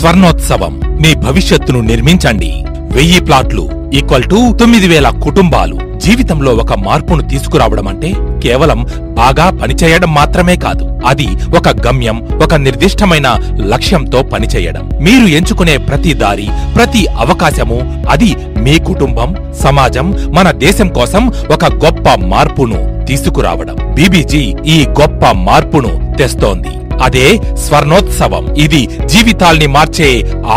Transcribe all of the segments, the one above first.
స్వర్ణోత్సవం. మీ భవిష్యత్తును నిర్మించండి. 1000 ప్లాట్లు = 9000 కుటుంబాలు. జీవితంలో ఒక మార్పును తీసుకురావడమంటే కేవలం బాగా పనిచేయడం మాత్రమే కాదు. అది ఒక గమ్యం, ఒక నిర్దిష్టమైన లక్ష్యంతో పనిచేయడం. మీరు ఎంచుకునే ప్రతి దారి, ప్రతి అవకాశము అది మీ కుటుంబం, సమాజం, మన దేశం కోసం ఒక గొప్ప మార్పును తీసుకురావడం. బీబీజీ ఈ గొప్ప మార్పును తెస్తోంది. అదే స్వర్ణోత్సవం. ఇది జీవితాల్ని మార్చే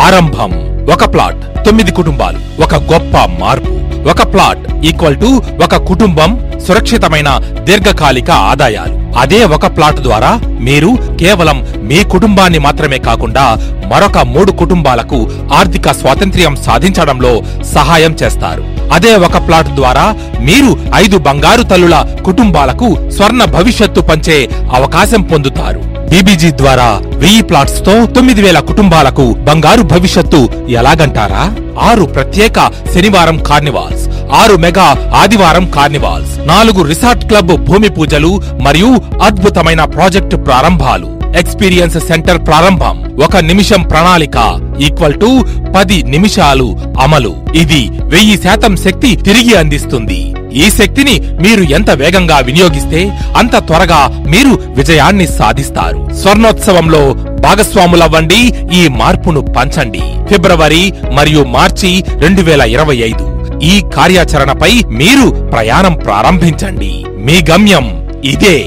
ఆరంభం. ఒక ప్లాట్ 9 కుటుంబాలు, ఒక గొప్ప మార్పు. ఒక ప్లాట్ = ఒక కుటుంబం, సురక్షితమైన దీర్ఘకాలిక ఆదాయాలు. అదే ఒక ప్లాట్ ద్వారా మీరు కేవలం మీ కుటుంబాన్ని మాత్రమే కాకుండా మరొక 3 కుటుంబాలకు ఆర్థిక స్వాతంత్ర్యం సాధించడంలో సహాయం చేస్తారు. అదే ఒక ప్లాట్ ద్వారా మీరు 5 బంగారు తల్లుల కుటుంబాలకు స్వర్ణ భవిష్యత్తు పంచే అవకాశం పొందుతారు. బీబీజీ ద్వారా 1000 ప్లాట్స్ తో 9000 కుటుంబాలకు బంగారు భవిష్యత్తు ఎలాగంటారా? 6 ప్రత్యేక శనివారం కార్నివాల్స్, 6 మెగా ఆదివారం కార్నివాల్స్, 4 రిసార్ట్ క్లబ్ భూమి పూజలు మరియు అద్భుతమైన ప్రాజెక్టు ప్రారంభాలు. ఎక్స్పీరియన్స్ సెంటర్ ప్రారంభం. 1 నిమిషం ప్రణాళిక = 10 నిమిషాలు అమలు. ఇది 1000% శక్తి తిరిగి అందిస్తుంది. ఈ శక్తిని మీరు ఎంత వేగంగా వినియోగిస్తే అంత త్వరగా మీరు విజయాన్ని సాధిస్తారు. స్వర్ణోత్సవంలో భాగస్వాములవ్వండి. ఈ మార్పును పంచండి. ఫిబ్రవరి మరియు మార్చి 2025 ఈ కార్యాచరణపై మీరు ప్రయాణం ప్రారంభించండి. మీ గమ్యం ఇదే.